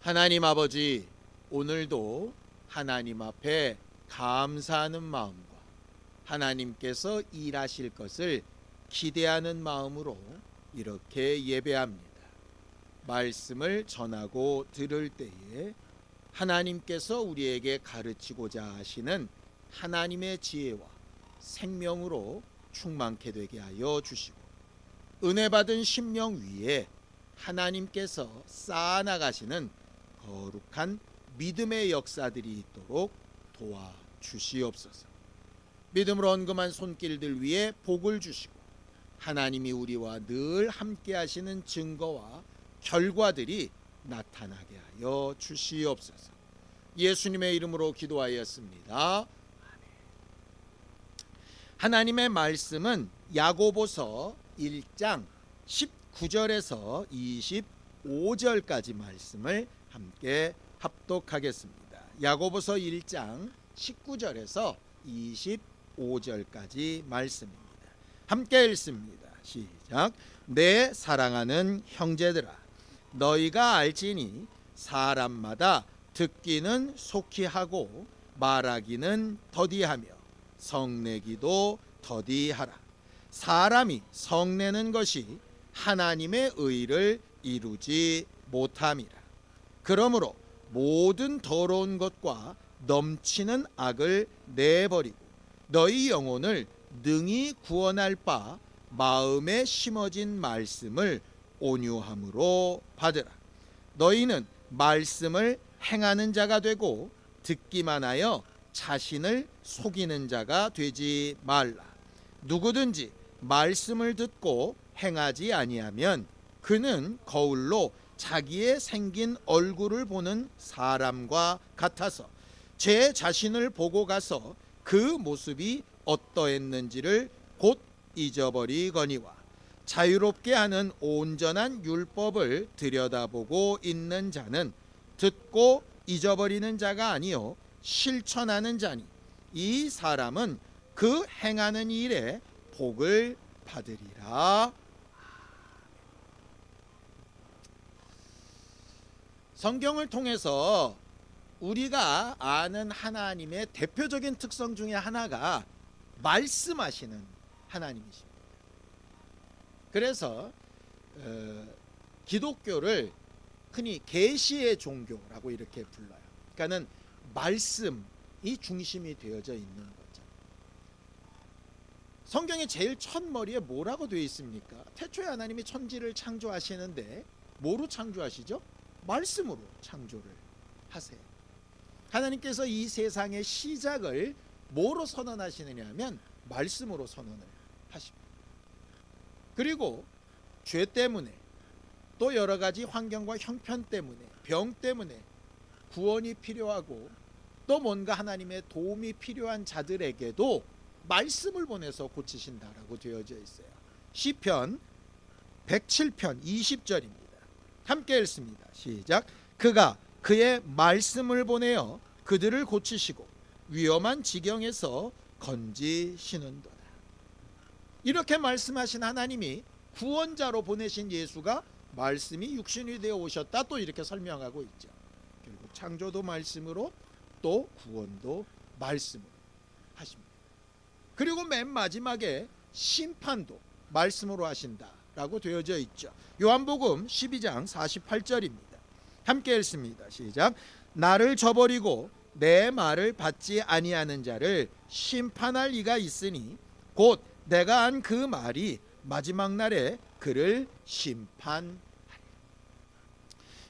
하나님 아버지, 오늘도 하나님 앞에 감사하는 마음과 하나님께서 일하실 것을 기대하는 마음으로 이렇게 예배합니다. 말씀을 전하고 들을 때에 하나님께서 우리에게 가르치고자 하시는 하나님의 지혜와 생명으로 충만케 되게 하여 주시고, 은혜 받은 심령 위에 하나님께서 쌓아나가시는 거룩한 믿음의 역사들이 있도록 도와주시옵소서. 믿음으로 언금한 손길들 위에 복을 주시고, 하나님이 우리와 늘 함께 하시는 증거와 결과들이 나타나게 하여 주시옵소서. 예수님의 이름으로 기도하였습니다. 하나님의 말씀은 야고보서 1장 19절에서 25절까지 말씀을 함께 합독하겠습니다. 야고보서 1장 19절에서 25절까지 말씀입니다. 함께 읽습니다. 시작. 내 사랑하는 형제들아, 너희가 알지니 사람마다 듣기는 속히 하고 말하기는 더디하며 성내기도 더디하라. 사람이 성내는 것이 하나님의 의를 이루지 못함이라. 그러므로 모든 더러운 것과 넘치는 악을 내버리고 너희 영혼을 능히 구원할 바 마음에 심어진 말씀을 온유함으로 받으라. 너희는 말씀을 행하는 자가 되고 듣기만 하여 자신을 속이는 자가 되지 말라. 누구든지 말씀을 듣고 행하지 아니하면 그는 거울로 자기의 생긴 얼굴을 보는 사람과 같아서 제 자신을 보고 가서 그 모습이 어떠했는지를 곧 잊어버리거니와, 자유롭게 하는 온전한 율법을 들여다보고 있는 자는 듣고 잊어버리는 자가 아니요 실천하는 자니, 이 사람은 그 행하는 일에 복을 받으리라. 성경을 통해서 우리가 아는 하나님의 대표적인 특성 중에 하나가 말씀하시는 하나님이십니다. 그래서 기독교를 흔히 계시의 종교라고 이렇게 불러요. 그러니까는 말씀이 중심이 되어져 있는 거죠. 성경의 제일 첫머리에 뭐라고 되어 있습니까? 태초에 하나님이 천지를 창조하시는데 뭐로 창조하시죠? 말씀으로 창조를 하세요. 하나님께서 이 세상의 시작을 뭐로 선언하시느냐 하면 말씀으로 선언을 하십니다. 그리고 죄 때문에 또 여러 가지 환경과 형편 때문에 병 때문에 구원이 필요하고 또 뭔가 하나님의 도움이 필요한 자들에게도 말씀을 보내서 고치신다라고 되어져 있어요. 시편 107편 20절입니다. 함께 읽습니다. 시작. 그가 그의 말씀을 보내어 그들을 고치시고 위험한 지경에서 건지시는도다. 이렇게 말씀하신 하나님이 구원자로 보내신 예수가 말씀이 육신이 되어 오셨다, 또 이렇게 설명하고 있죠. 결국 창조도 말씀으로 또 구원도 말씀으로 하십니다. 그리고 맨 마지막에 심판도 말씀으로 하신다라고 되어져 있죠. 요한복음 12장 48절입니다. 함께 읽습니다. 시작. 나를 저버리고 내 말을 받지 아니하는 자를 심판할 이가 있으니 곧 내가 한 그 말이 마지막 날에 그를 심판하리라.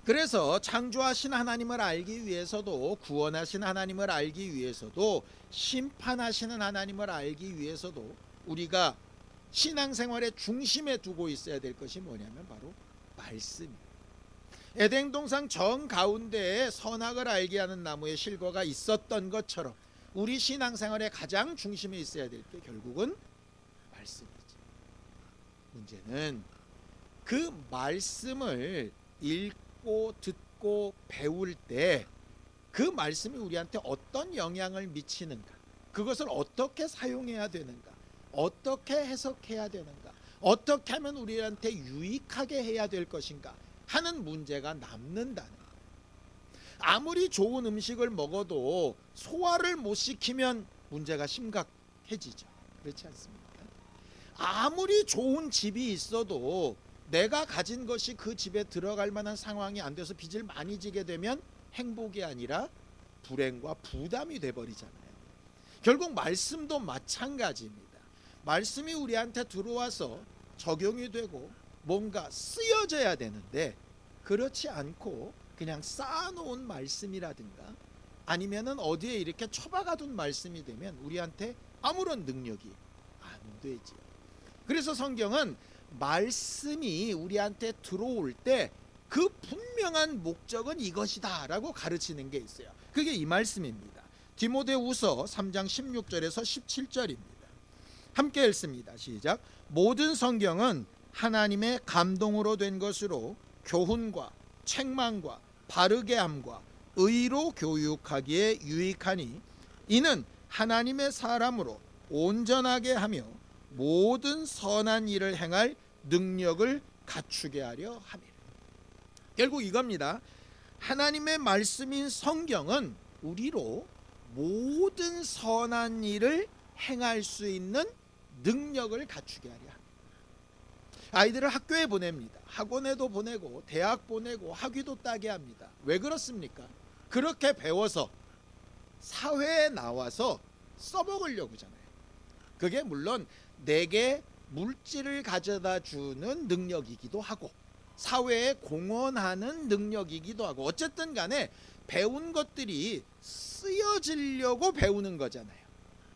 그래서 창조하신 하나님을 알기 위해서도, 구원하신 하나님을 알기 위해서도, 심판하시는 하나님을 알기 위해서도 우리가 신앙생활의 중심에 두고 있어야 될 것이 뭐냐면 바로 말씀입니다. 에덴 동산 정 가운데에 선악을 알게 하는 나무의 실과가 있었던 것처럼 우리 신앙생활의 가장 중심에 있어야 될 게 결국은 말씀이죠. 문제는 그 말씀을 읽고 듣고 배울 때 그 말씀이 우리한테 어떤 영향을 미치는가, 그것을 어떻게 사용해야 되는가, 어떻게 해석해야 되는가, 어떻게 하면 우리한테 유익하게 해야 될 것인가 하는 문제가 남는다는 거예요. 아무리 좋은 음식을 먹어도 소화를 못 시키면 문제가 심각해지죠. 그렇지 않습니까? 아무리 좋은 집이 있어도 내가 가진 것이 그 집에 들어갈 만한 상황이 안 돼서 빚을 많이 지게 되면 행복이 아니라 불행과 부담이 돼버리잖아요. 결국 말씀도 마찬가지입니다. 말씀이 우리한테 들어와서 적용이 되고 뭔가 쓰여져야 되는데 그렇지 않고 그냥 쌓아놓은 말씀이라든가 아니면은 어디에 이렇게 처박아둔 말씀이 되면 우리한테 아무런 능력이 안 되지요. 그래서 성경은 말씀이 우리한테 들어올 때 그 분명한 목적은 이것이다 라고 가르치는 게 있어요. 그게 이 말씀입니다. 디모데후서 3장 16절에서 17절입니다. 함께 읽습니다. 시작. 모든 성경은 하나님의 감동으로 된 것으로 교훈과 책망과 바르게 함과 의로 교육하기에 유익하니 이는 하나님의 사람으로 온전하게 하며 모든 선한 일을 행할 능력을 갖추게 하려 함이라. 결국 이겁니다. 하나님의 말씀인 성경은 우리로 모든 선한 일을 행할 수 있는 능력을 갖추게 하려 합니다. 아이들을 학교에 보냅니다. 학원에도 보내고 대학 보내고 학위도 따게 합니다. 왜 그렇습니까? 그렇게 배워서 사회에 나와서 써먹으려고 하잖아요. 그게 물론 내게 물질을 가져다 주는 능력이기도 하고 사회에 공헌하는 능력이기도 하고 어쨌든 간에 배운 것들이 쓰여지려고 배우는 거잖아요.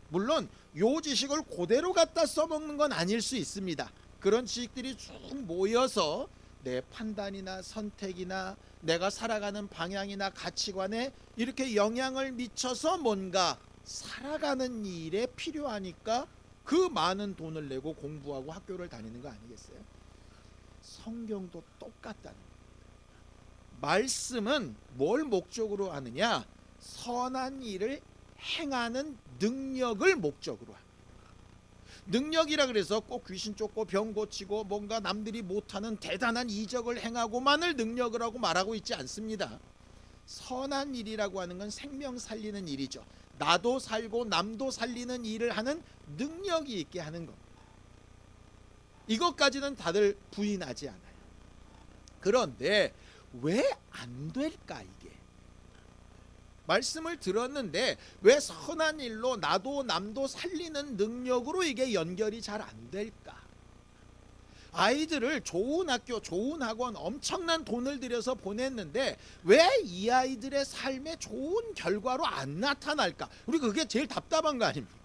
물론 요 지식을 그대로 갖다 써먹는 건 아닐 수 있습니다. 그런 지식들이 쭉 모여서 내 판단이나 선택이나 내가 살아가는 방향이나 가치관에 이렇게 영향을 미쳐서 뭔가 살아가는 일에 필요하니까 그 많은 돈을 내고 공부하고 학교를 다니는 거 아니겠어요? 성경도 똑같다는 겁니다. 말씀은 뭘 목적으로 하느냐? 선한 일을 행하는 능력을 목적으로 합니다. 능력이라 그래서 꼭 귀신 쫓고 병 고치고 뭔가 남들이 못하는 대단한 이적을 행하고만을 능력을 하고 말하고 있지 않습니다. 선한 일이라고 하는 건 생명 살리는 일이죠. 나도 살고 남도 살리는 일을 하는 능력이 있게 하는 겁니다. 이것까지는 다들 부인하지 않아요. 그런데 왜 안 될까 이게? 말씀을 들었는데 왜 선한 일로 나도 남도 살리는 능력으로 이게 연결이 잘 안 될까? 아이들을 좋은 학교, 좋은 학원 엄청난 돈을 들여서 보냈는데 왜 이 아이들의 삶에 좋은 결과로 안 나타날까? 우리 그게 제일 답답한 거 아닙니까?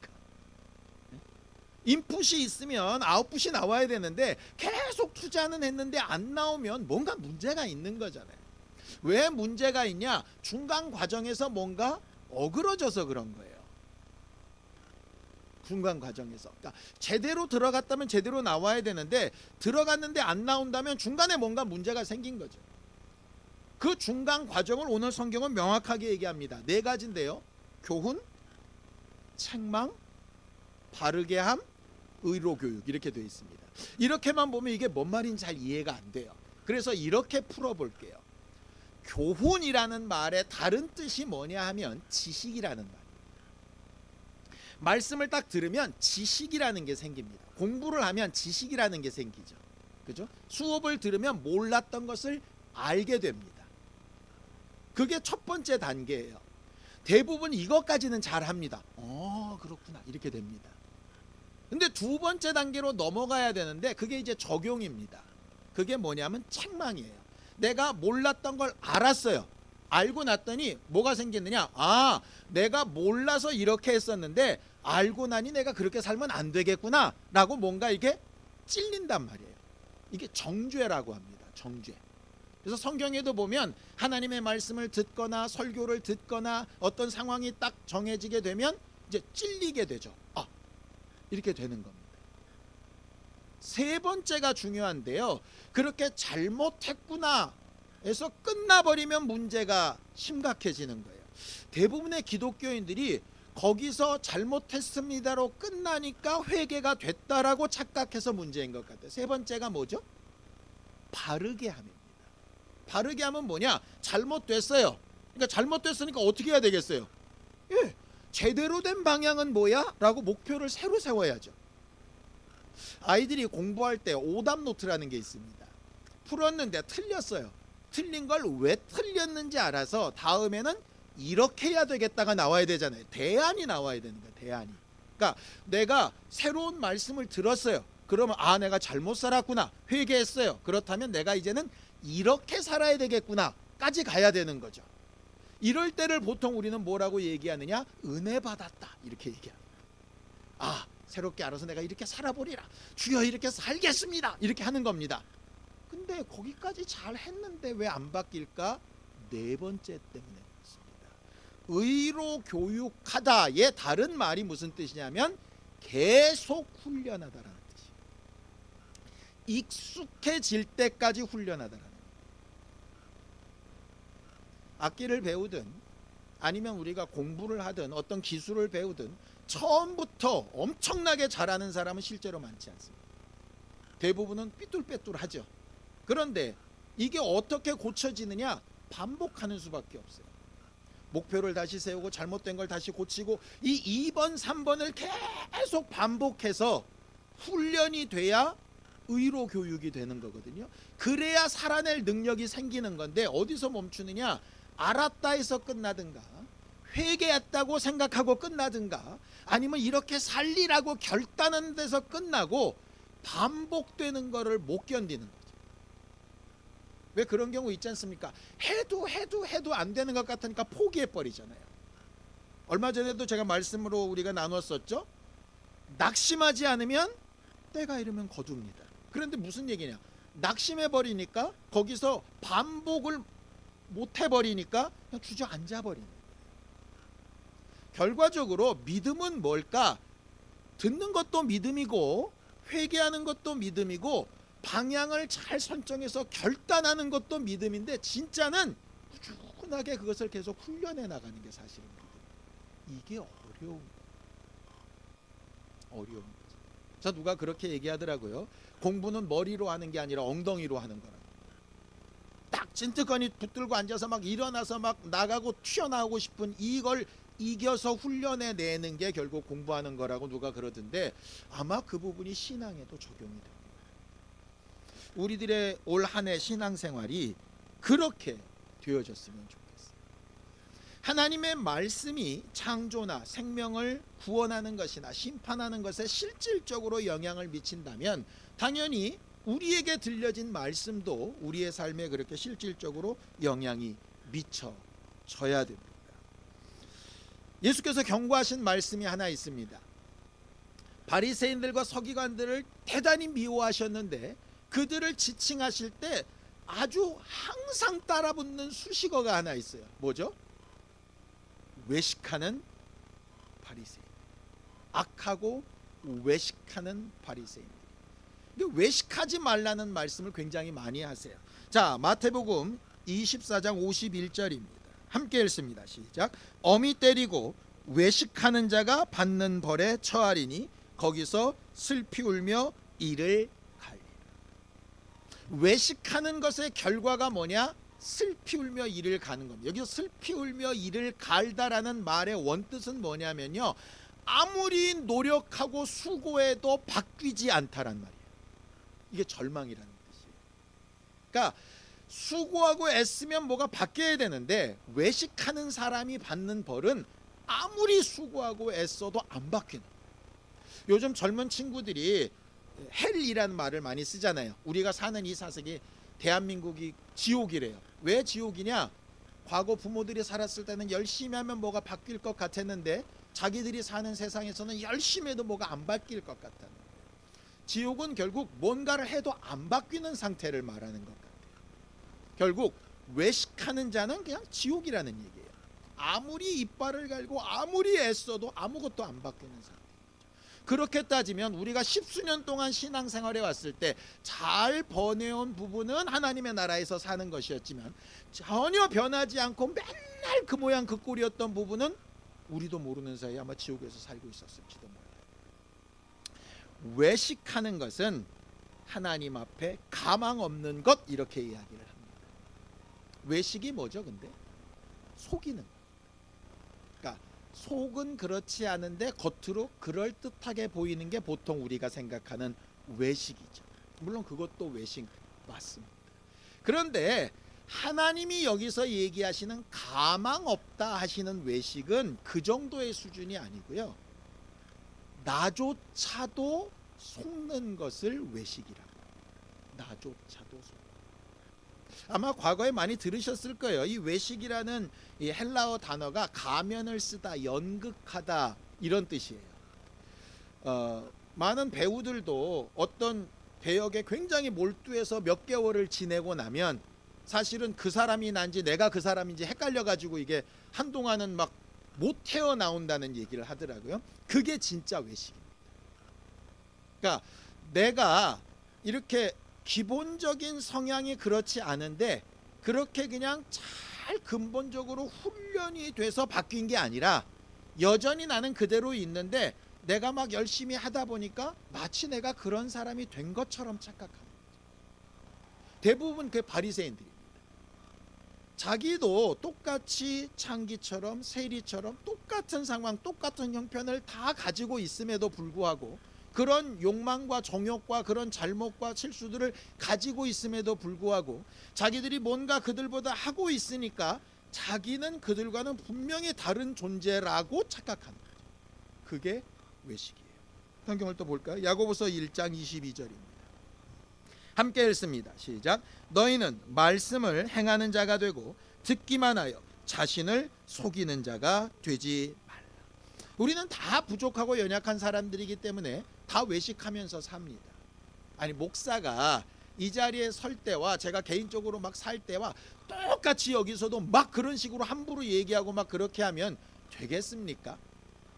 인풋이 있으면 아웃풋이 나와야 되는데 계속 투자는 했는데 안 나오면 뭔가 문제가 있는 거잖아요. 왜 문제가 있냐? 중간 과정에서 뭔가 어그러져서 그런 거예요. 중간 과정에서. 그러니까 제대로 들어갔다면 제대로 나와야 되는데 들어갔는데 안 나온다면 중간에 뭔가 문제가 생긴 거죠. 그 중간 과정을 오늘 성경은 명확하게 얘기합니다. 네 가지인데요. 교훈, 책망, 바르게 함, 의로 교육 이렇게 되어 있습니다. 이렇게만 보면 이게 뭔 말인지 잘 이해가 안 돼요. 그래서 이렇게 풀어볼게요. 교훈이라는 말의 다른 뜻이 뭐냐 하면 지식이라는 말. 말씀을 딱 들으면 지식이라는 게 생깁니다. 공부를 하면 지식이라는 게 생기죠. 그죠? 수업을 들으면 몰랐던 것을 알게 됩니다. 그게 첫 번째 단계예요. 대부분 이것까지는 잘 합니다. 그렇구나. 이렇게 됩니다. 근데 두 번째 단계로 넘어가야 되는데 그게 이제 적용입니다. 그게 뭐냐면 책망이에요. 내가 몰랐던 걸 알았어요. 알고 났더니 뭐가 생겼느냐? 내가 몰라서 이렇게 했었는데 알고 나니 내가 그렇게 살면 안 되겠구나 라고 뭔가 이게 찔린단 말이에요. 이게 정죄라고 합니다. 정죄. 그래서 성경에도 보면 하나님의 말씀을 듣거나 설교를 듣거나 어떤 상황이 딱 정해지게 되면 이제 찔리게 되죠. 이렇게 되는 겁니다. 세 번째가 중요한데요. 그렇게 잘못했구나 해서 끝나버리면 문제가 심각해지는 거예요. 대부분의 기독교인들이 거기서 잘못했습니다로 끝나니까 회개가 됐다라고 착각해서 문제인 것 같아요. 세 번째가 뭐죠? 바르게 함입니다. 바르게 함은 뭐냐? 잘못됐어요. 그러니까 잘못됐으니까 어떻게 해야 되겠어요? 예, 제대로 된 방향은 뭐야? 라고 목표를 새로 세워야죠. 아이들이 공부할 때 오답 노트라는 게 있습니다. 풀었는데 틀렸어요. 틀린 걸 왜 틀렸는지 알아서 다음에는 이렇게 해야 되겠다가 나와야 되잖아요. 대안이 나와야 되는 거예요. 대안이. 그러니까 내가 새로운 말씀을 들었어요. 그러면 아, 내가 잘못 살았구나, 회개했어요. 그렇다면 내가 이제는 이렇게 살아야 되겠구나 까지 가야 되는 거죠. 이럴 때를 보통 우리는 뭐라고 얘기하느냐? 은혜 받았다 이렇게 얘기합니다. 아, 새롭게 알아서 내가 이렇게 살아보리라, 주여 이렇게 살겠습니다, 이렇게 하는 겁니다. 근데 거기까지 잘 했는데 왜 안 바뀔까? 네 번째 때문에 그렇습니다. 의로 교육하다의 다른 말이 무슨 뜻이냐면 계속 훈련하다라는 뜻이에요. 익숙해질 때까지 훈련하다라는 거예요. 악기를 배우든 아니면 우리가 공부를 하든 어떤 기술을 배우든 처음부터 엄청나게 잘하는 사람은 실제로 많지 않습니다. 대부분은 삐뚤빼뚤하죠. 그런데 이게 어떻게 고쳐지느냐? 반복하는 수밖에 없어요. 목표를 다시 세우고 잘못된 걸 다시 고치고 이 2번 3번을 계속 반복해서 훈련이 돼야 의로 교육이 되는 거거든요. 그래야 살아낼 능력이 생기는 건데 어디서 멈추느냐? 알았다 해서 끝나든가 회개했다고 생각하고 끝나든가 아니면 이렇게 살리라고 결단한 데서 끝나고 반복되는 거를 못 견디는 거죠. 왜 그런 경우 있지 않습니까? 해도 안 되는 것 같으니까 포기해버리잖아요. 얼마 전에도 제가 말씀으로 우리가 나눴었죠. 낙심하지 않으면 때가 이르면 거둡니다. 그런데 무슨 얘기냐? 낙심해버리니까 거기서 반복을 못해버리니까 그냥 주저앉아버리는 거예요. 결과적으로 믿음은 뭘까? 듣는 것도 믿음이고 회개하는 것도 믿음이고 방향을 잘 선정해서 결단하는 것도 믿음인데 진짜는 꾸준하게 그것을 계속 훈련해 나가는 게 사실입니다. 이게 어려운 거죠. 자, 누가 그렇게 얘기하더라고요. 공부는 머리로 하는 게 아니라 엉덩이로 하는 거라고. 딱 진득하니 붙들고 앉아서 막 일어나서 막 나가고 튀어나오고 싶은 이걸 이겨서 훈련해 내는 게 결국 공부하는 거라고 누가 그러던데 아마 그 부분이 신앙에도 적용이 됩니다. 우리들의 올 한 해 신앙생활이 그렇게 되어졌으면 좋겠어요. 하나님의 말씀이 창조나 생명을 구원하는 것이나 심판하는 것에 실질적으로 영향을 미친다면 당연히 우리에게 들려진 말씀도 우리의 삶에 그렇게 실질적으로 영향이 미쳐져야 됩니다. 예수께서 경고하신 말씀이 하나 있습니다. 바리새인들과 서기관들을 대단히 미워하셨는데 그들을 지칭하실 때 아주 항상 따라붙는 수식어가 하나 있어요. 뭐죠? 외식하는 바리새인. 악하고 외식하는 바리새인. 외식하지 말라는 말씀을 굉장히 많이 하세요. 자, 마태복음 24장 51절입니다. 함께 읽습니다. 시작. 어미 때리고 외식하는 자가 받는 벌에 처하리니 거기서 슬피 울며 이를 갈리라. 외식하는 것의 결과가 뭐냐? 슬피 울며 이를 가는 겁니다. 여기서 슬피 울며 이를 갈다라는 말의 원뜻은 뭐냐면요, 아무리 노력하고 수고해도 바뀌지 않다란 말이에요. 이게 절망이라는 뜻이에요. 그러니까 수고하고 애쓰면 뭐가 바뀌어야 되는데 외식하는 사람이 받는 벌은 아무리 수고하고 애써도 안 바뀌는 거예요. 요즘 젊은 친구들이 헬이라는 말을 많이 쓰잖아요. 우리가 사는 이 사색이 대한민국이 지옥이래요. 왜 지옥이냐? 과거 부모들이 살았을 때는 열심히 하면 뭐가 바뀔 것 같았는데 자기들이 사는 세상에서는 열심히 해도 뭐가 안 바뀔 것 같다는 거예요. 지옥은 결국 뭔가를 해도 안 바뀌는 상태를 말하는 것 같아요. 결국 외식하는 자는 그냥 지옥이라는 얘기예요. 아무리 이빨을 갈고 아무리 애써도 아무것도 안 바뀌는 상태. 그렇게 따지면 우리가 십수년 동안 신앙생활에 왔을 때 잘 번해온 부분은 하나님의 나라에서 사는 것이었지만 전혀 변하지 않고 맨날 그 모양 그 꼴이었던 부분은 우리도 모르는 사이에 아마 지옥에서 살고 있었을지도 몰라요. 외식하는 것은 하나님 앞에 가망 없는 것, 이렇게 이야기를 합니다. 외식이 뭐죠? 근데 속이는 거. 그러니까 속은 그렇지 않은데 겉으로 그럴듯하게 보이는 게 보통 우리가 생각하는 외식이죠. 물론 그것도 외식 맞습니다. 그런데 하나님이 여기서 얘기하시는 가망 없다 하시는 외식은 그 정도의 수준이 아니고요. 나조차도 속는 것을 외식이라고. 나조차도 속. 아마 과거에 많이 들으셨을 거예요. 이 외식이라는 이 헬라어 단어가 가면을 쓰다, 연극하다 이런 뜻이에요. 많은 배우들도 어떤 배역에 굉장히 몰두해서 몇 개월을 지내고 나면 사실은 그 사람이 난지 내가 그 사람인지 헷갈려가지고 이게 한동안은 막 못 태어나온다는 얘기를 하더라고요. 그게 진짜 외식입니다. 그러니까 내가 이렇게 기본적인 성향이 그렇지 않은데 그렇게 그냥 잘 근본적으로 훈련이 돼서 바뀐 게 아니라 여전히 나는 그대로 있는데 내가 막 열심히 하다 보니까 마치 내가 그런 사람이 된 것처럼 착각하는 거죠. 대부분 그 바리새인들입니다. 자기도 똑같이 창기처럼 세리처럼 똑같은 상황, 똑같은 형편을 다 가지고 있음에도 불구하고 그런 욕망과 정욕과 그런 잘못과 실수들을 가지고 있음에도 불구하고 자기들이 뭔가 그들보다 하고 있으니까 자기는 그들과는 분명히 다른 존재라고 착각하는 거죠. 그게 외식이에요. 성경을 또 볼까요? 야고보서 1장 22절입니다. 함께 읽습니다. 시작. 너희는 말씀을 행하는 자가 되고 듣기만 하여 자신을 속이는 자가 되지 말라. 우리는 다 부족하고 연약한 사람들이기 때문에 다 외식하면서 삽니다. 아니 목사가 이 자리에 설 때와 제가 개인적으로 막 살 때와 똑같이 여기서도 막 그런 식으로 함부로 얘기하고 막 그렇게 하면 되겠습니까?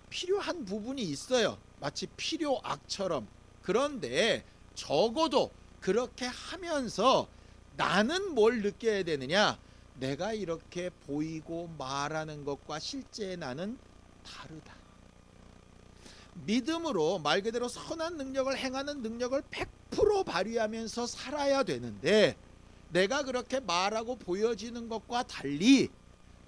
필요한 부분이 있어요. 마치 필요악처럼. 그런데 적어도 그렇게 하면서 나는 뭘 느껴야 되느냐? 내가 이렇게 보이고 말하는 것과 실제의 나는 다르다. 믿음으로 말 그대로 선한 능력을 행하는 능력을 100% 발휘하면서 살아야 되는데 내가 그렇게 말하고 보여지는 것과 달리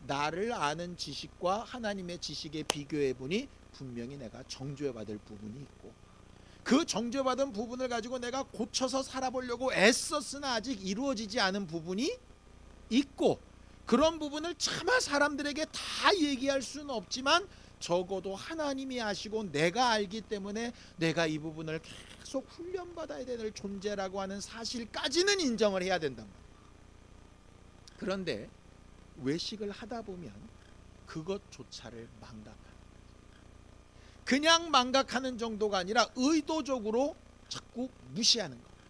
나를 아는 지식과 하나님의 지식에 비교해 보니 분명히 내가 정죄받을 부분이 있고 그 정죄받은 부분을 가지고 내가 고쳐서 살아보려고 애썼으나 아직 이루어지지 않은 부분이 있고 그런 부분을 차마 사람들에게 다 얘기할 수는 없지만 적어도 하나님이 아시고 내가 알기 때문에 내가 이 부분을 계속 훈련받아야 될 존재라고 하는 사실까지는 인정을 해야 된단 말이에요. 그런데 외식을 하다 보면 그것조차를 망각하는 그냥 망각하는 정도가 아니라 의도적으로 자꾸 무시하는 겁니다.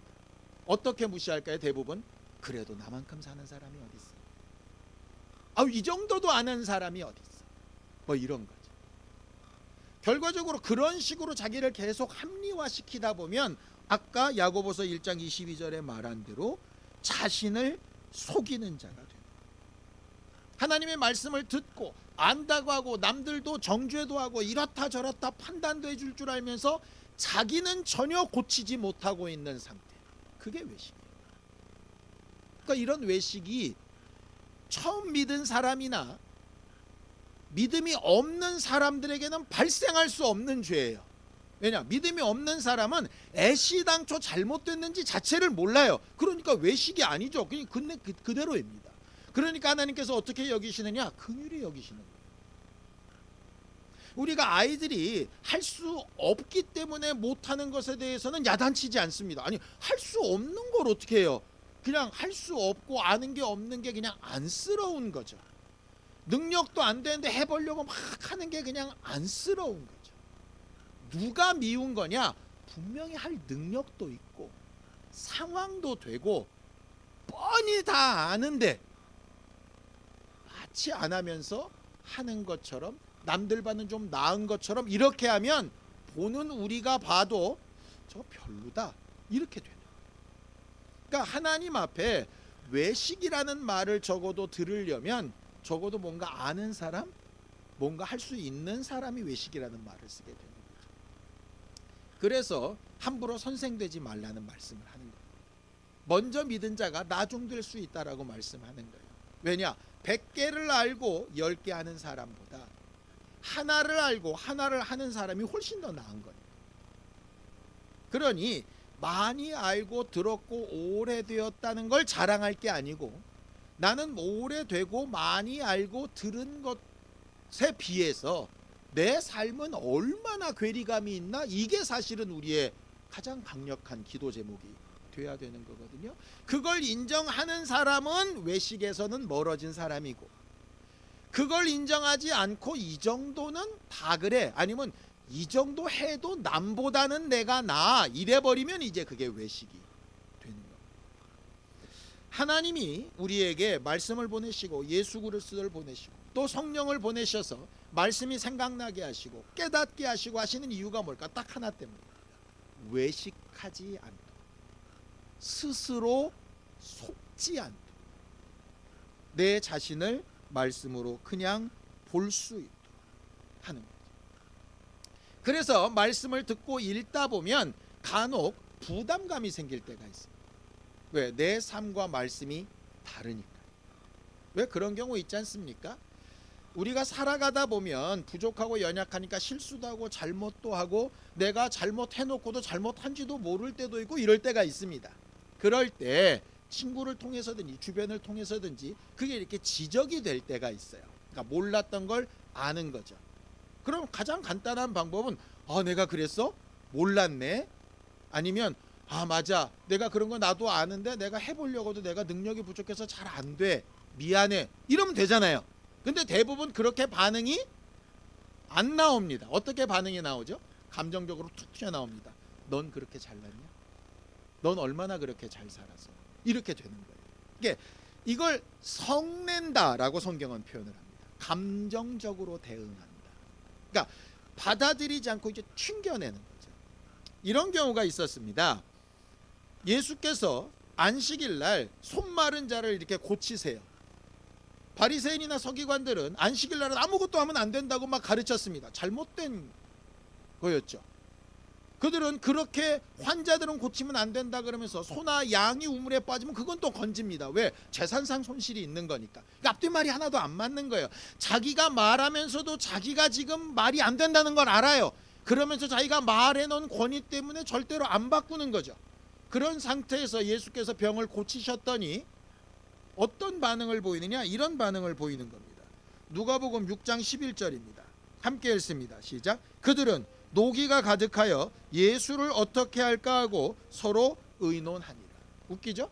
어떻게 무시할까요? 대부분 그래도 나만큼 사는 사람이 어디 있어? 이 정도도 아는 사람이 어디 있어? 뭐 이런 거죠. 결과적으로 그런 식으로 자기를 계속 합리화시키다 보면 아까 야고보서 1장 22절에 말한 대로 자신을 속이는 자가 됩니다. 하나님의 말씀을 듣고 안다고 하고 남들도 정죄도 하고 이렇다 저렇다 판단도 해줄 줄 알면서 자기는 전혀 고치지 못하고 있는 상태. 그게 외식이에요. 그러니까 이런 외식이 처음 믿은 사람이나 믿음이 없는 사람들에게는 발생할 수 없는 죄예요. 왜냐? 믿음이 없는 사람은 애시당초 잘못됐는지 자체를 몰라요. 그러니까 외식이 아니죠. 그냥 그대로입니다. 그러니까 하나님께서 어떻게 여기시느냐? 긍휼히 여기시는 거예요. 우리가 아이들이 할 수 없기 때문에 못하는 것에 대해서는 야단치지 않습니다. 아니 할 수 없는 걸 어떻게 해요? 그냥 할 수 없고 아는 게 없는 게 그냥 안쓰러운 거죠. 능력도 안 되는데 해보려고 막 하는 게 그냥 안쓰러운 거죠. 누가 미운 거냐? 분명히 할 능력도 있고 상황도 되고 뻔히 다 아는데 마치 안 하면서 하는 것처럼 남들과는 좀 나은 것처럼 이렇게 하면 보는 우리가 봐도 저 별로다 이렇게 되는 거예요. 그러니까 하나님 앞에 외식이라는 말을 적어도 들으려면 적어도 뭔가 아는 사람, 뭔가 할 수 있는 사람이 외식이라는 말을 쓰게 되는 거죠. 그래서 함부로 선생되지 말라는 말씀을 하는 거예요. 먼저 믿은 자가 나중될 수 있다라고 말씀하는 거예요. 왜냐? 100개를 알고 10개 하는 사람보다 하나를 알고 하나를 하는 사람이 훨씬 더 나은 거예요. 그러니 많이 알고 들었고 오래되었다는 걸 자랑할 게 아니고, 나는 오래되고 많이 알고 들은 것에 비해서 내 삶은 얼마나 괴리감이 있나, 이게 사실은 우리의 가장 강력한 기도 제목이 돼야 되는 거거든요. 그걸 인정하는 사람은 외식에서는 멀어진 사람이고, 그걸 인정하지 않고 이 정도는 다 그래, 아니면 이 정도 해도 남보다는 내가 나아, 이래버리면 이제 그게 외식이 되는 거예요. 하나님이 우리에게 말씀을 보내시고 예수 그리스도를 보내시고 또 성령을 보내셔서 말씀이 생각나게 하시고 깨닫게 하시고 하시는 이유가 뭘까? 딱 하나 때문입니다. 외식하지 않도록, 스스로 속지 않도록, 내 자신을 말씀으로 그냥 볼 수 있도록 하는 거예요. 그래서 말씀을 듣고 읽다 보면 간혹 부담감이 생길 때가 있어요. 왜? 내 삶과 말씀이 다르니까. 왜 그런 경우 있지 않습니까? 우리가 살아가다 보면 부족하고 연약하니까 실수도 하고 잘못도 하고, 내가 잘못해놓고도 잘못한지도 모를 때도 있고 이럴 때가 있습니다. 그럴 때 친구를 통해서든지 주변을 통해서든지 그게 이렇게 지적이 될 때가 있어요. 그러니까 몰랐던 걸 아는 거죠. 그럼 가장 간단한 방법은 내가 그랬어? 몰랐네. 아니면 맞아, 내가 그런 거 나도 아는데 내가 해보려고도 내가 능력이 부족해서 잘 안 돼, 미안해, 이러면 되잖아요. 근데 대부분 그렇게 반응이 안 나옵니다. 어떻게 반응이 나오죠? 감정적으로 툭 튀어나옵니다. 넌 그렇게 잘났냐? 넌 얼마나 그렇게 잘 살았어? 이렇게 되는 거예요. 이걸 성낸다라고 성경은 표현을 합니다. 감정적으로 대응한다. 그러니까 받아들이지 않고 이제 튕겨내는 거죠. 이런 경우가 있었습니다. 예수께서 안식일 날 손 마른 자를 이렇게 고치세요. 바리새인이나 서기관들은 안식일 날은 아무것도 하면 안 된다고 막 가르쳤습니다. 잘못된 거였죠. 그들은 그렇게 환자들은 고치면 안 된다 그러면서 소나 양이 우물에 빠지면 그건 또 건집니다. 왜? 재산상 손실이 있는 거니까. 앞뒤말이 하나도 안 맞는 거예요. 자기가 말하면서도 자기가 지금 말이 안 된다는 걸 알아요. 그러면서 자기가 말해놓은 권위 때문에 절대로 안 바꾸는 거죠. 그런 상태에서 예수께서 병을 고치셨더니 어떤 반응을 보이느냐? 이런 반응을 보이는 겁니다. 누가복음 6장 11절입니다. 함께 읽습니다. 시작. 그들은 노기가 가득하여 예수를 어떻게 할까 하고 서로 의논하니라. 웃기죠?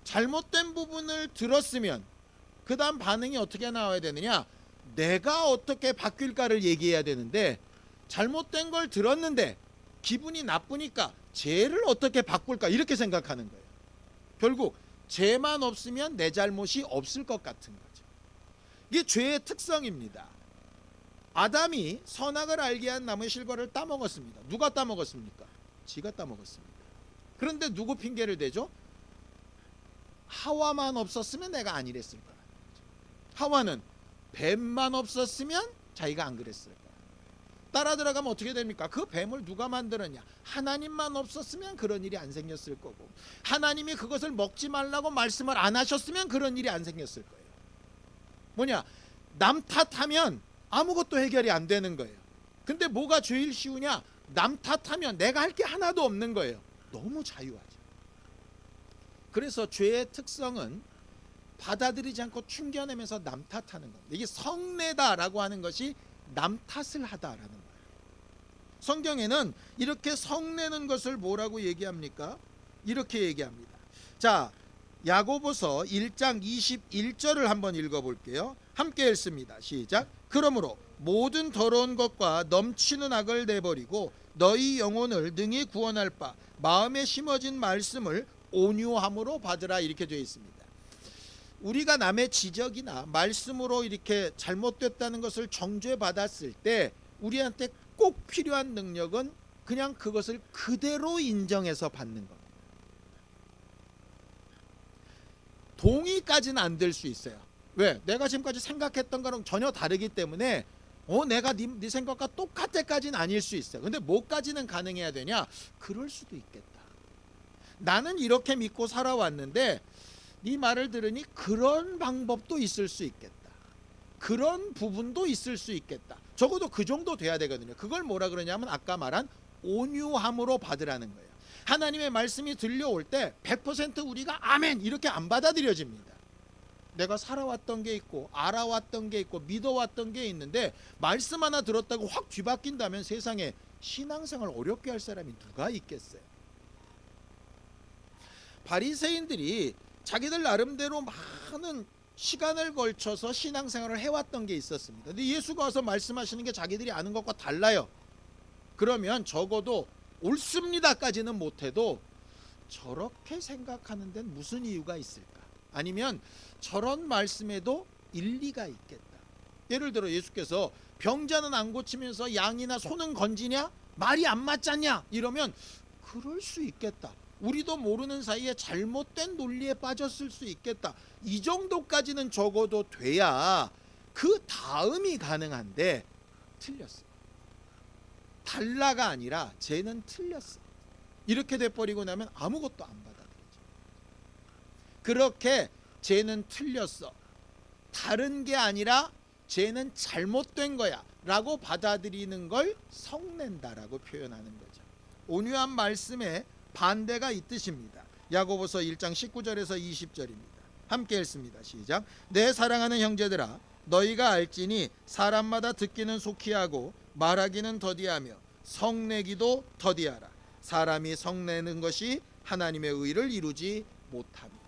잘못된 부분을 들었으면 그 다음 반응이 어떻게 나와야 되느냐? 내가 어떻게 바뀔까를 얘기해야 되는데, 잘못된 걸 들었는데 기분이 나쁘니까 쟤를 어떻게 바꿀까, 이렇게 생각하는 거예요. 결국 쟤만 없으면 내 잘못이 없을 것 같은 거죠. 이게 죄의 특성입니다. 아담이 선악을 알게 한 나무의 실과를 따먹었습니다. 누가 따먹었습니까? 지가 따먹었습니다. 그런데 누구 핑계를 대죠? 하와만 없었으면 내가 안 이랬을 거야. 하와는 뱀만 없었으면 자기가 안 그랬을 거야. 따라 들어가면 어떻게 됩니까? 그 뱀을 누가 만들었냐? 하나님만 없었으면 그런 일이 안 생겼을 거고, 하나님이 그것을 먹지 말라고 말씀을 안 하셨으면 그런 일이 안 생겼을 거예요. 뭐냐? 남 탓하면 아무것도 해결이 안 되는 거예요. 근데 뭐가 제일 쉬우냐? 남 탓하면 내가 할 게 하나도 없는 거예요. 너무 자유하죠. 그래서 죄의 특성은 받아들이지 않고 튕겨내면서 남 탓하는 겁니다. 이게 성내다라고 하는 것이 남 탓을 하다라는 거예요. 성경에는 이렇게 성내는 것을 뭐라고 얘기합니까? 이렇게 얘기합니다. 자, 야고보서 1장 21절을 한번 읽어볼게요. 함께 읽습니다. 시작. 그러므로 모든 더러운 것과 넘치는 악을 내버리고 너희 영혼을 능히 구원할 바 마음에 심어진 말씀을 온유함으로 받으라, 이렇게 되어 있습니다. 우리가 남의 지적이나 말씀으로 이렇게 잘못됐다는 것을 정죄받았을 때 우리한테 꼭 필요한 능력은 그냥 그것을 그대로 인정해서 받는 겁니다. 동의까지는 안 될 수 있어요. 왜? 내가 지금까지 생각했던 거랑 전혀 다르기 때문에 내가 네 생각과 똑같애까지는 아닐 수 있어요. 근데 뭐까지는 가능해야 되냐? 그럴 수도 있겠다. 나는 이렇게 믿고 살아왔는데 네 말을 들으니 그런 방법도 있을 수 있겠다. 그런 부분도 있을 수 있겠다. 적어도 그 정도 돼야 되거든요. 그걸 뭐라 그러냐면 아까 말한 온유함으로 받으라는 거예요. 하나님의 말씀이 들려올 때 100% 우리가 아멘 이렇게 안 받아들여집니다. 내가 살아왔던 게 있고 알아왔던 게 있고 믿어왔던 게 있는데 말씀 하나 들었다고 확 뒤바뀐다면 세상에 신앙생활 어렵게 할 사람이 누가 있겠어요. 바리새인들이 자기들 나름대로 많은 시간을 걸쳐서 신앙생활을 해왔던 게 있었습니다. 근데 예수가 와서 말씀하시는 게 자기들이 아는 것과 달라요. 그러면 적어도 옳습니다까지는 못해도 저렇게 생각하는 데는 무슨 이유가 있을까? 아니면 저런 말씀에도 일리가 있겠다. 예를 들어 예수께서 병자는 안 고치면서 양이나 소는 건지냐? 말이 안 맞잖냐? 이러면 그럴 수 있겠다. 우리도 모르는 사이에 잘못된 논리에 빠졌을 수 있겠다. 이 정도까지는 적어도 돼야 그 다음이 가능한데 틀렸어. 달라가 아니라 쟤는 틀렸어. 이렇게 돼버리고 나면 아무것도 안 받아들이죠. 그렇게 쟤는 틀렸어. 다른 게 아니라 쟤는 잘못된 거야 라고 받아들이는 걸 성낸다라고 표현하는 거죠. 온유한 말씀에 반대가 있듯입니다. 야고보서 1장 19절에서 20절입니다. 함께 읽습니다. 시작. 내 사랑하는 형제들아 너희가 알지니 사람마다 듣기는 속히 하고 말하기는 더디하며 성내기도 더디하라. 사람이 성내는 것이 하나님의 의를 이루지 못합니다.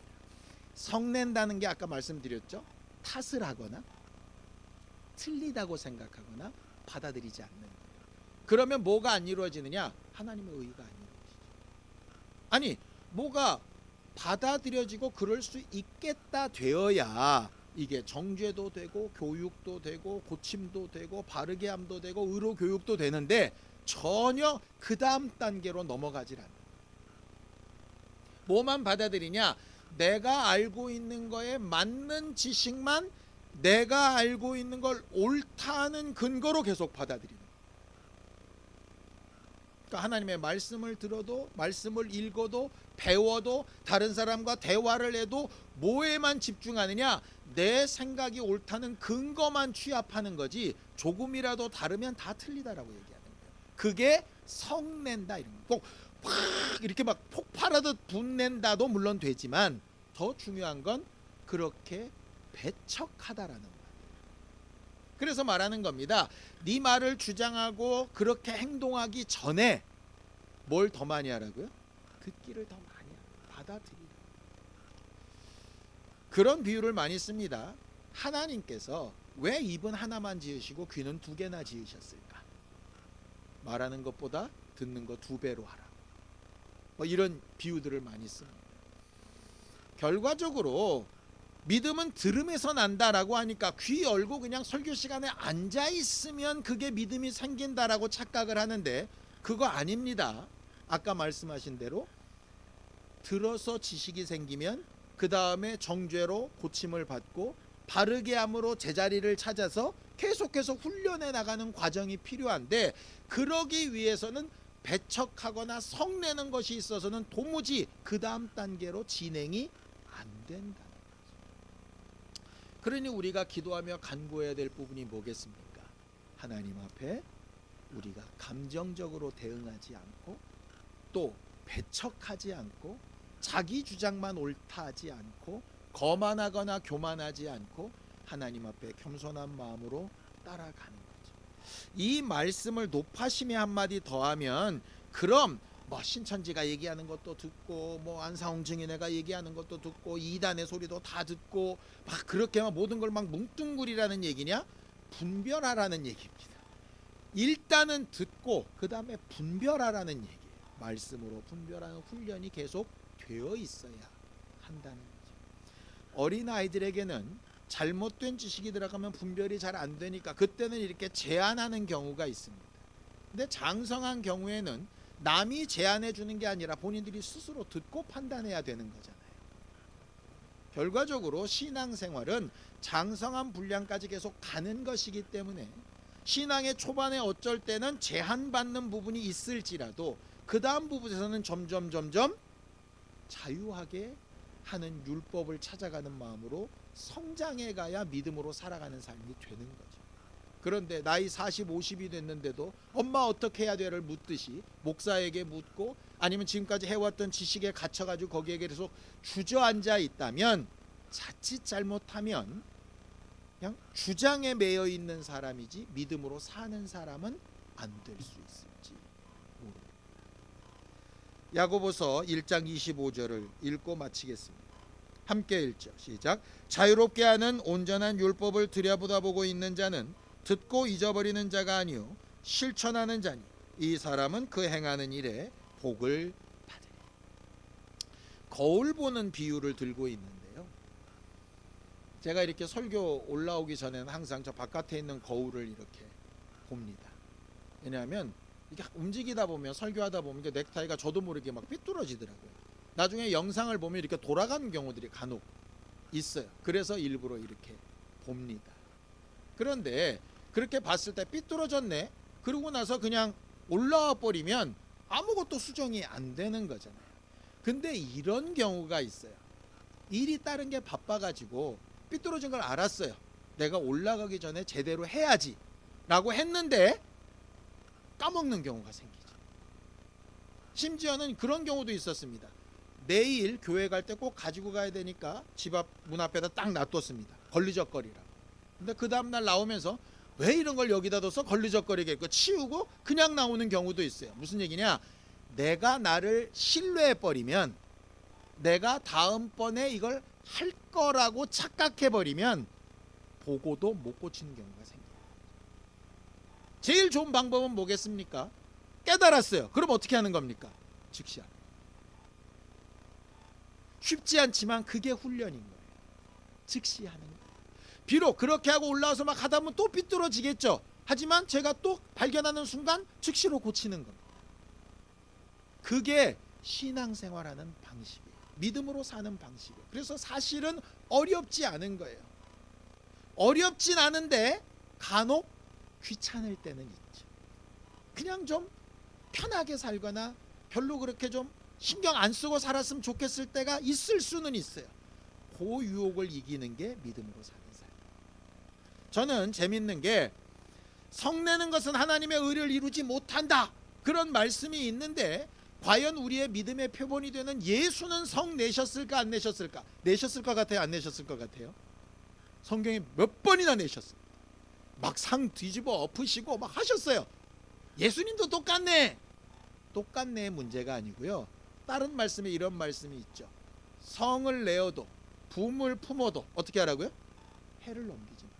성낸다는 게 아까 말씀드렸죠. 탓을 하거나 틀리다고 생각하거나 받아들이지 않는 거예요. 그러면 뭐가 안 이루어지느냐? 하나님의 의가 안 이루어지죠. 아니 뭐가 받아들여지고 그럴 수 있겠다 되어야 이게 정죄도 되고 교육도 되고 고침도 되고 바르게 함도 되고 의로 교육도 되는데 전혀 그 다음 단계로 넘어가질 않아요. 뭐만 받아들이냐? 내가 알고 있는 거에 맞는 지식만 내가 알고 있는 걸 옳다는 근거로 계속 받아들이는 거예요. 그러니까 하나님의 말씀을 들어도 말씀을 읽어도 배워도 다른 사람과 대화를 해도 뭐에만 집중하느냐? 내 생각이 옳다는 근거만 취합하는 거지 조금이라도 다르면 다 틀리다라고 얘기하는 거예요. 그게 성낸다 이런 거. 꼭 막 이렇게 막 폭발하듯 분낸다도 물론 되지만 더 중요한 건 그렇게 배척하다라는 거예요. 그래서 말하는 겁니다. 네 말을 주장하고 그렇게 행동하기 전에 뭘 더 많이 하라고요? 듣기를 더 많이 받아들이라. 그런 비유를 많이 씁니다. 하나님께서 왜 입은 하나만 지으시고 귀는 두 개나 지으셨을까? 말하는 것보다 듣는 거 2배로 하라. 뭐 이런 비유들을 많이 씁니다. 결과적으로 믿음은 들음에서 난다라고 하니까 귀 열고 그냥 설교 시간에 앉아 있으면 그게 믿음이 생긴다라고 착각을 하는데 그거 아닙니다. 아까 말씀하신 대로 들어서 지식이 생기면 그 다음에 정죄로 고침을 받고 바르게 함으로 제자리를 찾아서 계속해서 훈련해 나가는 과정이 필요한데 그러기 위해서는 배척하거나 성내는 것이 있어서는 도무지 그 다음 단계로 진행이 안 된다. 그러니 우리가 기도하며 간구해야 될 부분이 뭐겠습니까? 하나님 앞에 우리가 감정적으로 대응하지 않고 또 배척하지 않고 자기 주장만 옳다 하지 않고 거만하거나 교만하지 않고 하나님 앞에 겸손한 마음으로 따라가는 거죠. 이 말씀을 높아심에 한마디 더하면 그럼 뭐 신천지가 얘기하는 것도 듣고 뭐 안상홍 증인회가 얘기하는 것도 듣고 이단의 소리도 다 듣고 막 그렇게 모든 걸 막 뭉뚱그리라는 얘기냐? 분별하라는 얘기입니다. 일단은 듣고 그 다음에 분별하라는 얘기예요. 말씀으로 분별하는 훈련이 계속 되어 있어야 한다는 거죠. 어린아이들에게는 잘못된 지식이 들어가면 분별이 잘 안 되니까 그때는 이렇게 제한하는 경우가 있습니다. 근데 장성한 경우에는 남이 제안해 주는 게 아니라 본인들이 스스로 듣고 판단해야 되는 거잖아요. 결과적으로 신앙생활은 장성한 분량까지 계속 가는 것이기 때문에 신앙의 초반에 어쩔 때는 제한받는 부분이 있을지라도 그 다음 부분에서는 점점 자유하게 하는 율법을 찾아가는 마음으로 성장해 가야 믿음으로 살아가는 삶이 되는 거죠. 그런데 나이 40, 50이 됐는데도 엄마 어떻게 해야 돼를 묻듯이 목사에게 묻고 아니면 지금까지 해왔던 지식에 갇혀가지고 거기에 계속 주저앉아 있다면 자칫 잘못하면 그냥 주장에 매여 있는 사람이지 믿음으로 사는 사람은 안 될 수 있을지 모릅니다. 야고보서 1장 25절을 읽고 마치겠습니다. 함께 읽죠. 시작. 자유롭게 하는 온전한 율법을 들여다보고 있는 자는 듣고 잊어버리는 자가 아니요 실천하는 자니 이 사람은 그 행하는 일에 복을 받으리. 거울 보는 비유를 들고 있는데요, 제가 이렇게 설교 올라오기 전에는 항상 저 바깥에 있는 거울을 이렇게 봅니다. 왜냐하면 이렇게 움직이다 보면, 설교하다 보면 넥타이가 저도 모르게 막 삐뚤어지더라고요. 나중에 영상을 보면 이렇게 돌아가는 경우들이 간혹 있어요. 그래서 일부러 이렇게 봅니다. 그런데 그렇게 봤을 때 삐뚤어졌네, 그러고 나서 그냥 올라와 버리면 아무것도 수정이 안 되는 거잖아요. 근데 이런 경우가 있어요. 일이 다른 게 바빠가지고 삐뚤어진 걸 알았어요. 내가 올라가기 전에 제대로 해야지 라고 했는데 까먹는 경우가 생기죠. 심지어는 그런 경우도 있었습니다. 내일 교회 갈 때 꼭 가지고 가야 되니까 집 앞 문 앞에다 딱 놔뒀습니다. 걸리적거리라고. 근데 그 다음날 나오면서 왜 이런 걸 여기다 둬서 걸리적거리겠고 치우고 그냥 나오는 경우도 있어요. 무슨 얘기냐, 내가 나를 신뢰해버리면, 내가 다음번에 이걸 할 거라고 착각해버리면 보고도 못 고치는 경우가 생겨요. 제일 좋은 방법은 뭐겠습니까? 깨달았어요. 그럼 어떻게 하는 겁니까? 즉시 하는 거예요. 쉽지 않지만 그게 훈련인 거예요. 즉시 하는 거예요. 비록 그렇게 하고 올라와서 막 하다 보면 또 삐뚤어지겠죠. 하지만 제가 또 발견하는 순간 즉시로 고치는 겁니다. 그게 신앙생활하는 방식이에요. 믿음으로 사는 방식이에요. 그래서 사실은 어렵지 않은 거예요. 어렵진 않은데 간혹 귀찮을 때는 있죠. 그냥 좀 편하게 살거나 별로 그렇게 좀 신경 안 쓰고 살았으면 좋겠을 때가 있을 수는 있어요. 그 유혹을 이기는 게 믿음으로 사는 삶. 저는 재밌는 게 성내는 것은 하나님의 의를 이루지 못한다, 그런 말씀이 있는데 과연 우리의 믿음의 표본이 되는 예수는 성 내셨을까 안 내셨을까? 내셨을 것 같아요, 안 내셨을 것 같아요? 성경에 몇 번이나 내셨어요. 막 상 뒤집어 엎으시고 막 하셨어요. 예수님도 똑같네. 똑같네의 문제가 아니고요, 다른 말씀에 이런 말씀이 있죠. 성을 내어도 붐을 품어도 어떻게 하라고요? 해를 넘기지 마라.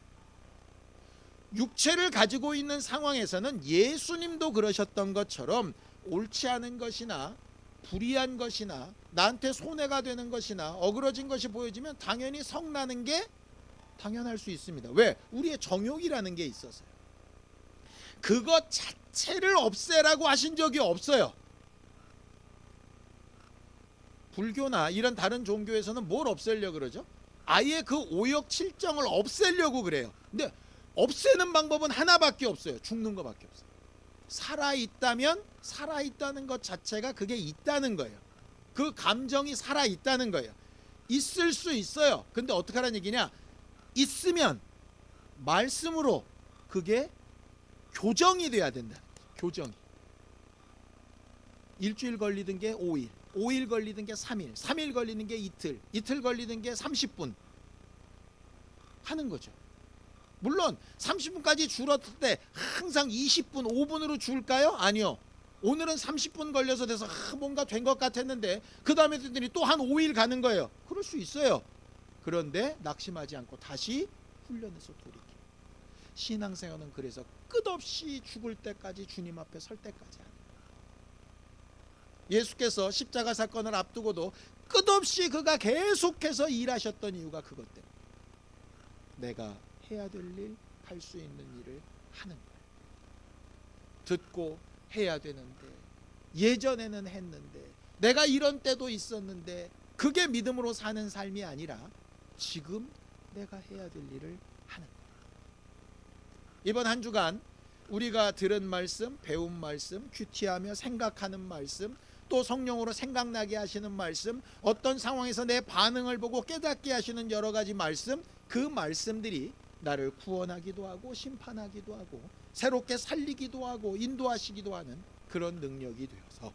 육체를 가지고 있는 상황에서는 예수님도 그러셨던 것처럼 옳지 않은 것이나 불의한 것이나 나한테 손해가 되는 것이나 어그러진 것이 보여지면 당연히 성나는 게 당연할 수 있습니다. 왜? 우리의 정욕이라는 게 있어서요. 그것 자체를 없애라고 하신 적이 없어요. 불교나 이런 다른 종교에서는 뭘 없애려고 그러죠? 아예 그 오욕 칠정을 없애려고 그래요. 근데 없애는 방법은 하나밖에 없어요. 죽는 것밖에 없어요. 살아있다면 살아있다는 것 자체가 그게 있다는 거예요. 그 감정이 살아있다는 거예요. 있을 수 있어요. 근데 어떻게 하라는 얘기냐, 있으면 말씀으로 그게 교정이 돼야 된다. 교정이. 일주일 걸리던 게 5일, 5일 걸리던 게 3일, 3일 걸리는 게 이틀, 이틀 걸리는 게 30분 하는 거죠. 물론 30분까지 줄었을 때 항상 20분, 5분으로 줄까요? 아니요. 오늘은 30분 걸려서 돼서 뭔가 된 것 같았는데 그 다음에 듣더니 또 한 5일 가는 거예요. 그럴 수 있어요. 그런데 낙심하지 않고 다시 훈련해서 돌이키고. 신앙생활은 그래서 끝없이 죽을 때까지 주님 앞에 설 때까지 하는 거예요. 예수께서 십자가 사건을 앞두고도 끝없이 그가 계속해서 일하셨던 이유가 그것 때문에, 내가 해야 될 일, 할 수 있는 일을 하는 거예요. 듣고 해야 되는데, 예전에는 했는데, 내가 이런 때도 있었는데, 그게 믿음으로 사는 삶이 아니라 지금 내가 해야 될 일을 하는 거예요. 이번 한 주간 우리가 들은 말씀, 배운 말씀, 큐티하며 생각하는 말씀, 또 성령으로 생각나게 하시는 말씀, 어떤 상황에서 내 반응을 보고 깨닫게 하시는 여러 가지 말씀, 그 말씀들이 나를 구원하기도 하고 심판하기도 하고 새롭게 살리기도 하고 인도하시기도 하는 그런 능력이 되어서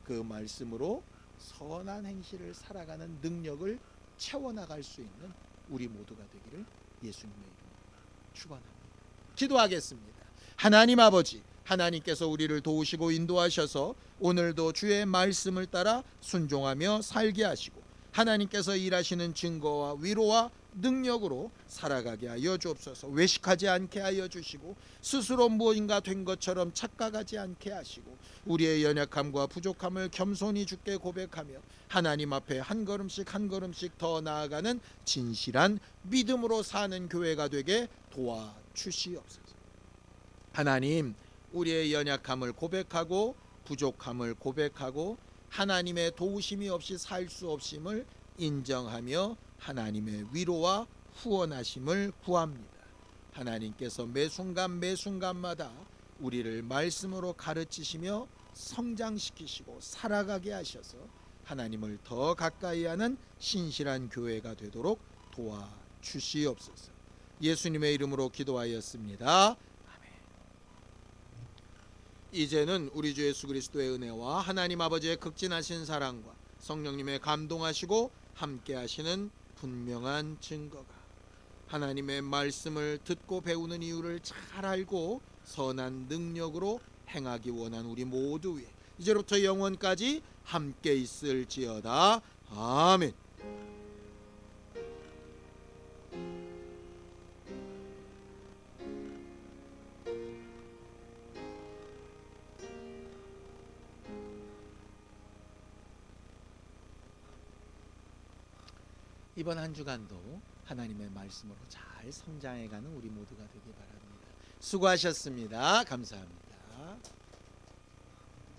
그 말씀으로 선한 행실을 살아가는 능력을 채워나갈 수 있는 우리 모두가 되기를 예수님의 이름으로 축원합니다. 기도하겠습니다. 하나님 아버지, 하나님께서 우리를 도우시고 인도하셔서 오늘도 주의 말씀을 따라 순종하며 살게 하시고 하나님께서 일하시는 증거와 위로와 능력으로 살아가게 하여 주옵소서. 외식하지 않게 하여 주시고 스스로 무엇인가 된 것처럼 착각하지 않게 하시고 우리의 연약함과 부족함을 겸손히 주께 고백하며 하나님 앞에 한 걸음씩 한 걸음씩 더 나아가는 진실한 믿음으로 사는 교회가 되게 도와주시옵소서. 하나님, 우리의 연약함을 고백하고 부족함을 고백하고 하나님의 도우심이 없이 살 수 없음을 인정하며 하나님의 위로와 후원하심을 구합니다. 하나님께서 매 순간 매 순간마다 우리를 말씀으로 가르치시며 성장시키시고 살아가게 하셔서 하나님을 더 가까이 하는 신실한 교회가 되도록 도와주시옵소서. 예수님의 이름으로 기도하였습니다. 이제는 우리 주 예수 그리스도의 은혜와 하나님 아버지의 극진하신 사랑과 성령님의 감동하시고 함께 하시는 분명한 증거가 하나님의 말씀을 듣고 배우는 이유를 잘 알고 선한 능력으로 행하기 원하는 우리 모두 위에 이제부터 영원까지 함께 있을지어다. 아멘. 이번 한 주간도 하나님의 말씀으로 잘 성장해가는 우리 모두가 되기 바랍니다. 수고하셨습니다. 감사합니다.